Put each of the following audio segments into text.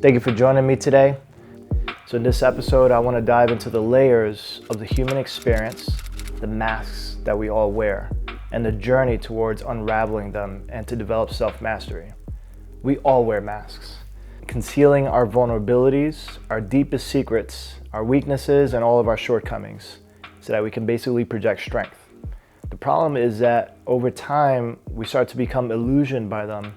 Thank you for joining me today. So in this episode, I want to dive into the layers of the human experience, the masks that we all wear, and the journey towards unraveling them and to develop self-mastery. We all wear masks, concealing our vulnerabilities, our deepest secrets, our weaknesses, and all of our shortcomings, so that we can basically project strength. The problem is that over time, we start to become illusioned by them,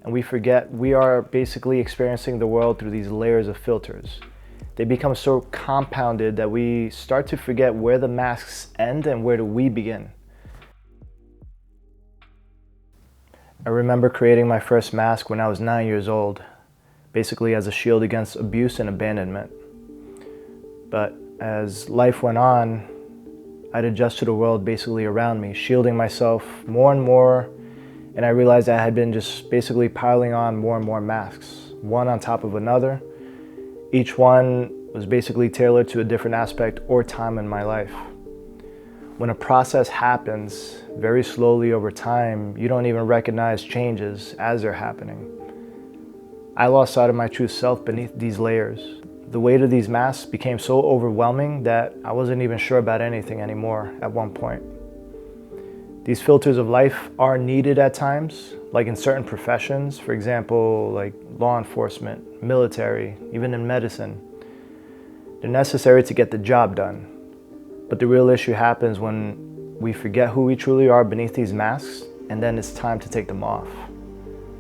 and we forget we are basically experiencing the world through these layers of filters. They become so compounded that we start to forget where the masks end and where do we begin. I remember creating my first mask when I was 9 years old, basically as a shield against abuse and abandonment. But as life went on, I'd adjust to the world basically around me, shielding myself more and more, and I realized I had been just basically piling on more and more masks, one on top of another. Each one was basically tailored to a different aspect or time in my life. When a process happens very slowly over time, you don't even recognize changes as they're happening. I lost sight of my true self beneath these layers. The weight of these masks became so overwhelming that I wasn't even sure about anything anymore at one point. These filters of life are needed at times, like in certain professions, for example, like law enforcement, military, even in medicine. They're necessary to get the job done. But the real issue happens when we forget who we truly are beneath these masks, and then it's time to take them off.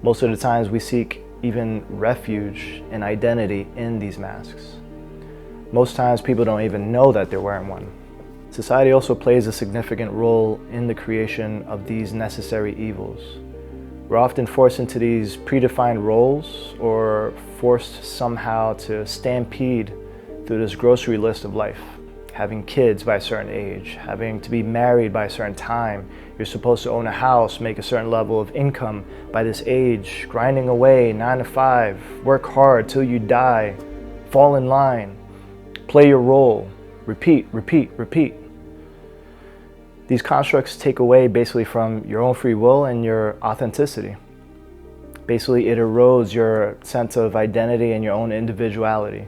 Most of the times we seek even refuge and identity in these masks. Most times people don't even know that they're wearing one. Society also plays a significant role in the creation of these necessary evils. We're often forced into these predefined roles or forced somehow to stampede through this grocery list of life. Having kids by a certain age, having to be married by a certain time, you're supposed to own a house, make a certain level of income by this age, grinding away 9 to 5, work hard till you die, fall in line, play your role, repeat, repeat, repeat. These constructs take away basically from your own free will and your authenticity. Basically, it erodes your sense of identity and your own individuality.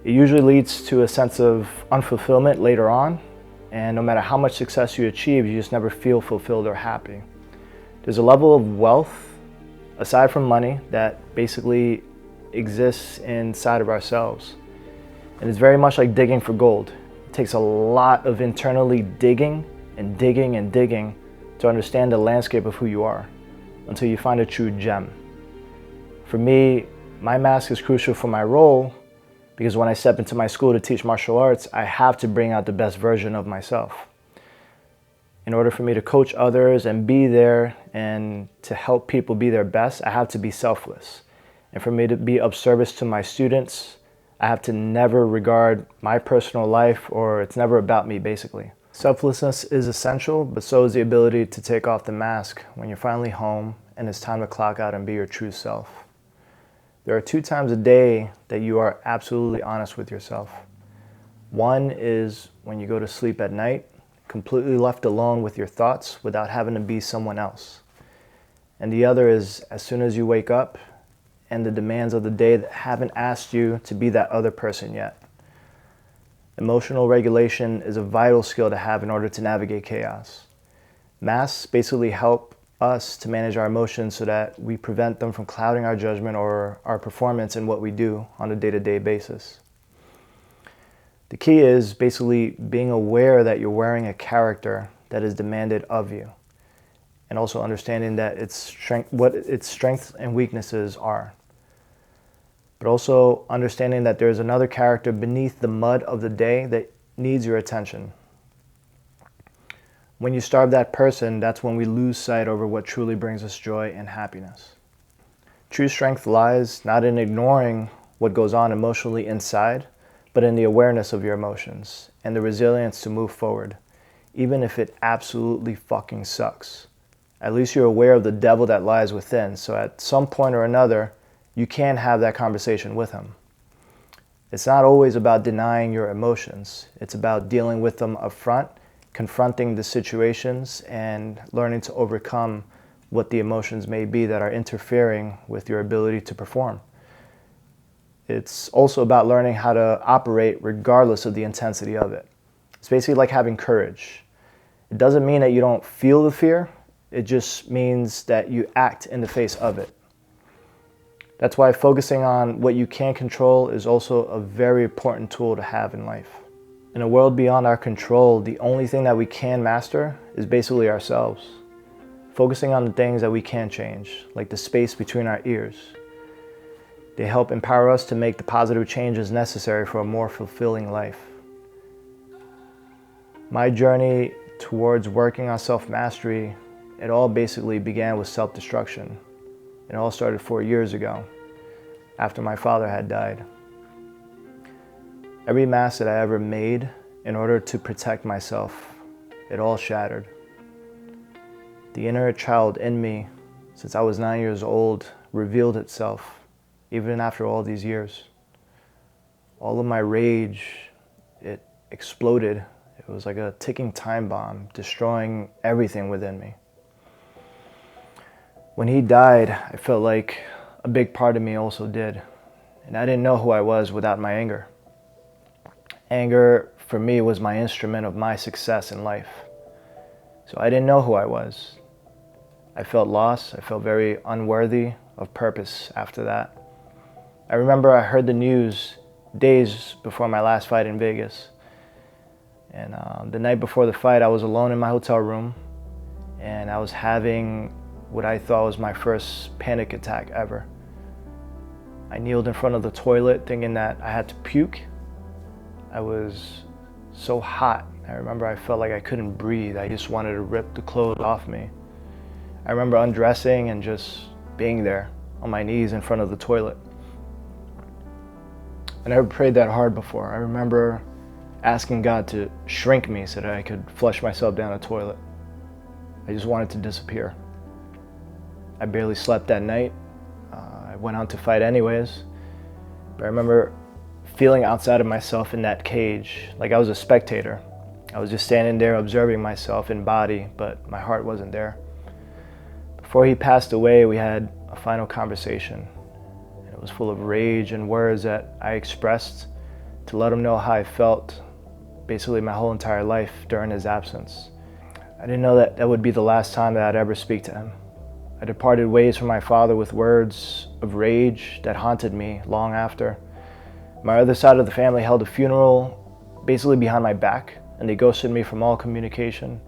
It usually leads to a sense of unfulfillment later on, and no matter how much success you achieve, you just never feel fulfilled or happy. There's a level of wealth, aside from money, that basically exists inside of ourselves. And it's very much like digging for gold. It takes a lot of internally digging and digging and digging to understand the landscape of who you are, until you find a true gem. For me, my mask is crucial for my role, because when I step into my school to teach martial arts, I have to bring out the best version of myself. In order for me to coach others and be there and to help people be their best, I have to be selfless. And for me to be of service to my students, I have to never regard my personal life, or it's never about me, basically. Selflessness is essential, but so is the ability to take off the mask when you're finally home and it's time to clock out and be your true self. There are 2 times a day that you are absolutely honest with yourself. One is when you go to sleep at night, completely left alone with your thoughts without having to be someone else. And the other is as soon as you wake up and the demands of the day that haven't asked you to be that other person yet. Emotional regulation is a vital skill to have in order to navigate chaos. Masks basically help us to manage our emotions so that we prevent them from clouding our judgment or our performance in what we do on a day-to-day basis. The key is basically being aware that you're wearing a character that is demanded of you, and also understanding that what its strengths and weaknesses are. But also understanding that there's another character beneath the mud of the day that needs your attention. When you starve that person, that's when we lose sight over what truly brings us joy and happiness. True strength lies not in ignoring what goes on emotionally inside, but in the awareness of your emotions and the resilience to move forward, even if it absolutely fucking sucks. At least you're aware of the devil that lies within, so at some point or another, you can have that conversation with him. It's not always about denying your emotions. It's about dealing with them up front, confronting the situations, and learning to overcome what the emotions may be that are interfering with your ability to perform. It's also about learning how to operate regardless of the intensity of it. It's basically like having courage. It doesn't mean that you don't feel the fear. It just means that you act in the face of it. That's why focusing on what you can control is also a very important tool to have in life. In a world beyond our control, the only thing that we can master is basically ourselves. Focusing on the things that we can change, like the space between our ears. They help empower us to make the positive changes necessary for a more fulfilling life. My journey towards working on self-mastery, it all basically began with self-destruction. It all started 4 years ago, after my father had died. Every mask that I ever made in order to protect myself, it all shattered. The inner child in me, since I was 9 years old, revealed itself, even after all these years. All of my rage, it exploded. It was like a ticking time bomb, destroying everything within me. When he died, I felt like a big part of me also did. And I didn't know who I was without my anger. Anger, for me, was my instrument of my success in life. So I didn't know who I was. I felt lost. I felt very unworthy of purpose after that. I remember I heard the news days before my last fight in Vegas. And the night before the fight, I was alone in my hotel room. And I was having what I thought was my first panic attack ever. I kneeled in front of the toilet thinking that I had to puke. I was so hot. I remember I felt like I couldn't breathe. I just wanted to rip the clothes off me. I remember undressing and just being there on my knees in front of the toilet. I never prayed that hard before. I remember asking God to shrink me so that I could flush myself down a toilet. I just wanted to disappear. I barely slept that night. I went on to fight anyways. But I remember feeling outside of myself in that cage, like I was a spectator. I was just standing there observing myself in body, but my heart wasn't there. Before he passed away, we had a final conversation. It was full of rage and words that I expressed to let him know how I felt basically my whole entire life during his absence. I didn't know that that would be the last time that I'd ever speak to him. I departed ways from my father with words of rage that haunted me long after. My other side of the family held a funeral basically behind my back, and they ghosted me from all communication.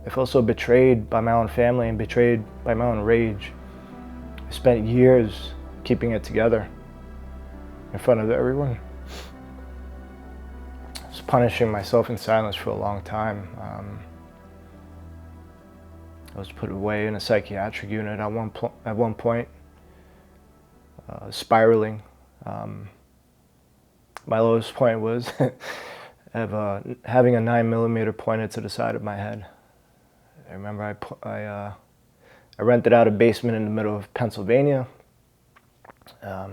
I felt so betrayed by my own family and betrayed by my own rage. I spent years keeping it together in front of everyone. I was punishing myself in silence for a long time. I was put away in a psychiatric unit at one point, spiraling. My lowest point was having a 9mm pointed to the side of my head. I remember I rented out a basement in the middle of Pennsylvania. I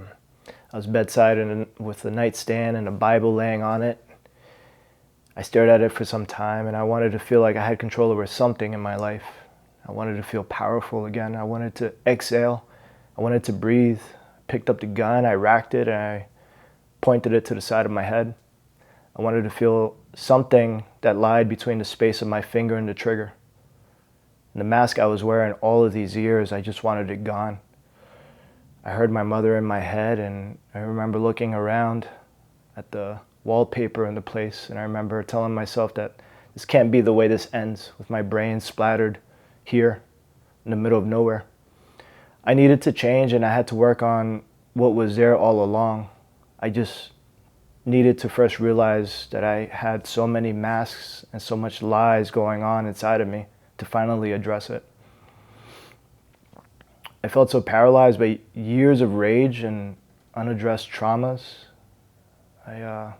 was bedside with a nightstand and a Bible laying on it. I stared at it for some time, and I wanted to feel like I had control over something in my life. I wanted to feel powerful again. I wanted to exhale. I wanted to breathe. I picked up the gun, I racked it, and I pointed it to the side of my head. I wanted to feel something that lied between the space of my finger and the trigger. And the mask I was wearing all of these years, I just wanted it gone. I heard my mother in my head, and I remember looking around at the wallpaper in the place, and I remember telling myself that this can't be the way this ends, with my brain splattered here in the middle of nowhere. I needed to change, and I had to work on what was there all along. I just needed to first realize that I had so many masks and so much lies going on inside of me to finally address it. I felt so paralyzed by years of rage and unaddressed traumas. I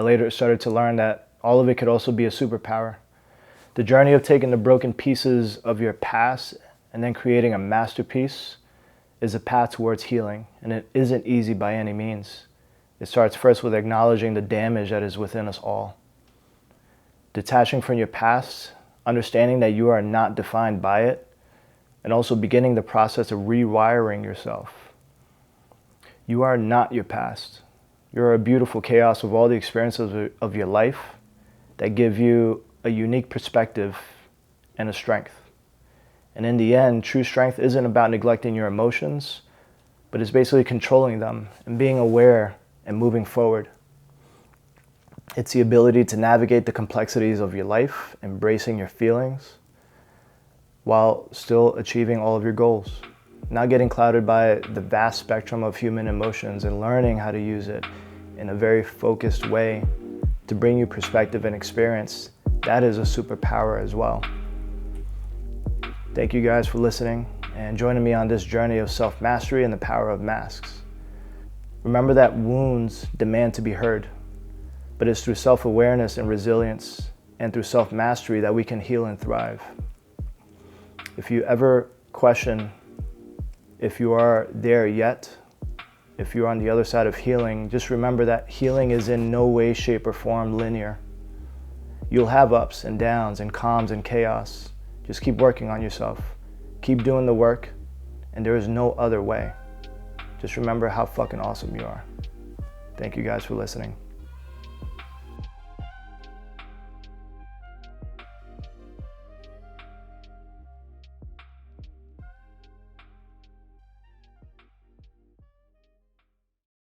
later started to learn that all of it could also be a superpower. The journey of taking the broken pieces of your past and then creating a masterpiece is a path towards healing, and it isn't easy by any means. It starts first with acknowledging the damage that is within us all. Detaching from your past, understanding that you are not defined by it, and also beginning the process of rewiring yourself. You are not your past. You're a beautiful chaos of all the experiences of your life that give you a unique perspective and a strength. And in the end, true strength isn't about neglecting your emotions, but it's basically controlling them and being aware and moving forward. It's the ability to navigate the complexities of your life, embracing your feelings, while still achieving all of your goals. Not getting clouded by the vast spectrum of human emotions and learning how to use it in a very focused way to bring you perspective and experience. That is a superpower as well. Thank you guys for listening and joining me on this journey of self-mastery and the power of masks. Remember that wounds demand to be heard, but it's through self-awareness and resilience and through self-mastery that we can heal and thrive. If you ever question if you are there yet, if you're on the other side of healing, just remember that healing is in no way, shape, or form linear. You'll have ups and downs and calms and chaos. Just keep working on yourself. Keep doing the work, and there is no other way. Just remember how fucking awesome you are. Thank you guys for listening.